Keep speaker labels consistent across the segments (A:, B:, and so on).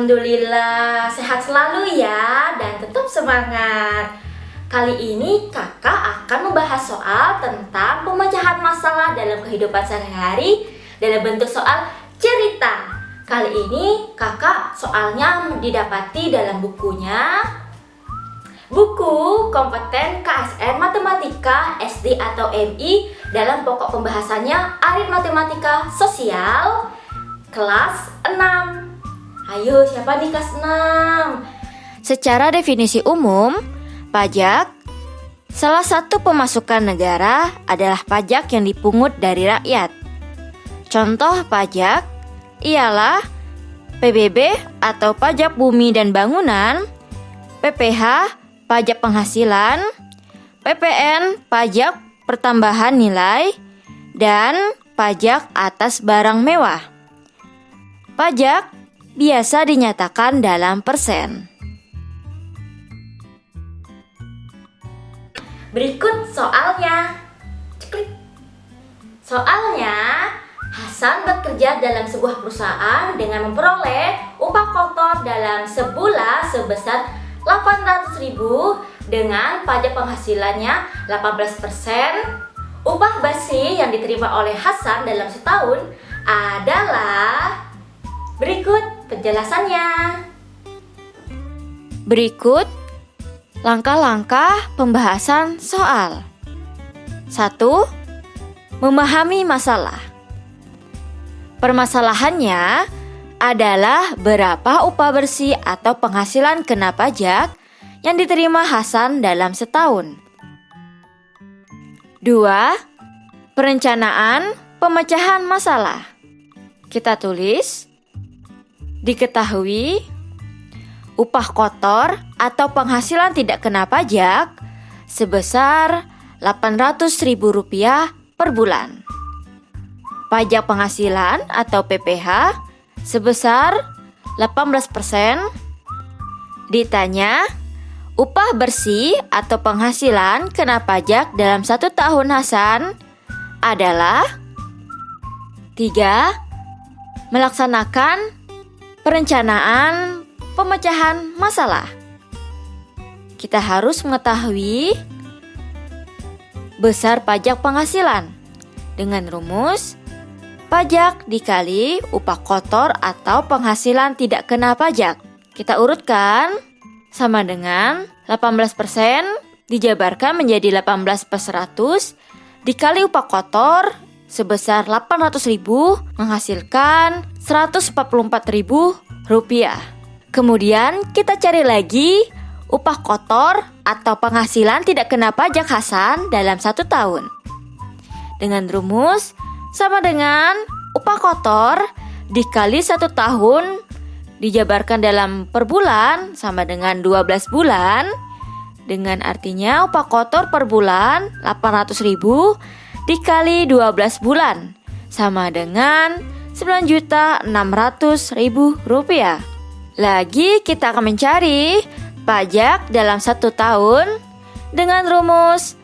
A: Alhamdulillah, sehat selalu ya dan tetap semangat. Kali ini kakak akan membahas soal tentang pemecahan masalah dalam kehidupan sehari-hari dalam bentuk soal cerita. Kali ini kakak soalnya didapati dalam bukunya Buku Kompeten KSN Matematika SD atau MI dalam pokok pembahasannya Aritmatematika Sosial kelas 6. Ayo, siapa nih kelas 6?
B: Secara definisi umum, pajak salah satu pemasukan negara adalah pajak yang dipungut dari rakyat. Contoh pajak ialah PBB atau pajak bumi dan bangunan, PPH pajak penghasilan, PPN pajak pertambahan nilai, dan pajak atas barang mewah. Pajak biasa dinyatakan dalam persen.
A: Berikut soalnya. Ceklik. Soalnya, Hasan bekerja dalam sebuah perusahaan dengan memperoleh upah kotor dalam sebulan sebesar 800.000 dengan pajak penghasilannya 18%. Upah bersih yang diterima oleh Hasan dalam setahun adalah berikut penjelasannya.
B: Berikut langkah-langkah pembahasan soal. 1. Memahami masalah. Permasalahannya adalah berapa upah bersih atau penghasilan kena pajak yang diterima Hasan dalam setahun. 2. Perencanaan pemecahan masalah. Kita tulis, diketahui upah kotor atau penghasilan tidak kena pajak sebesar Rp800.000 per bulan. Pajak penghasilan atau PPH sebesar 18%. Ditanya, upah bersih atau penghasilan kena pajak dalam 1 tahun Hasan adalah 3. Melaksanakan perencanaan pemecahan masalah. Kita harus mengetahui besar pajak penghasilan dengan rumus pajak dikali upah kotor atau penghasilan tidak kena pajak. Kita urutkan sama dengan 18% dijabarkan menjadi 18/100 dikali upah kotor sebesar 800.000 menghasilkan Rp144.000. Kemudian kita cari lagi upah kotor atau penghasilan tidak kena pajak Hasan dalam 1 tahun. Dengan rumus sama dengan upah kotor dikali 1 tahun dijabarkan dalam per bulan sama dengan 12 bulan. Dengan artinya upah kotor per bulan 800.000 dikali 12 bulan sama dengan Rp9.600.000. Lagi kita akan mencari pajak dalam 1 tahun dengan rumus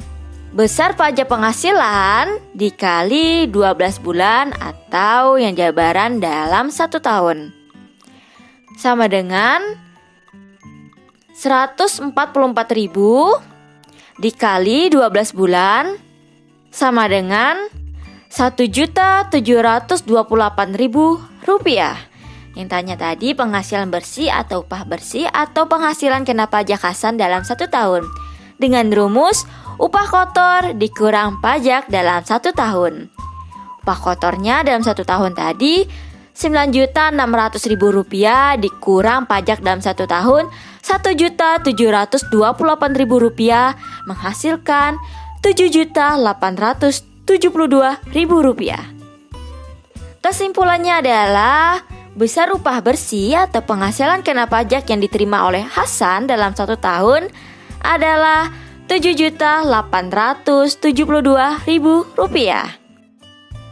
B: besar pajak penghasilan dikali 12 bulan atau yang jabaran dalam 1 tahun. Sama dengan 144.000 dikali 12 bulan sama dengan Rp1.728.000. Yang tanya tadi penghasilan bersih atau upah bersih atau penghasilan kena pajak Hasan dalam 1 tahun. Dengan rumus upah kotor dikurang pajak dalam 1 tahun. Upah kotornya dalam 1 tahun tadi Rp9.600.000 dikurang pajak dalam 1 tahun Rp1.728.000 menghasilkan Rp7.872.000. Kesimpulannya adalah besar upah bersih atau penghasilan kena pajak yang diterima oleh Hasan dalam 1 tahun adalah Rp7.872.000.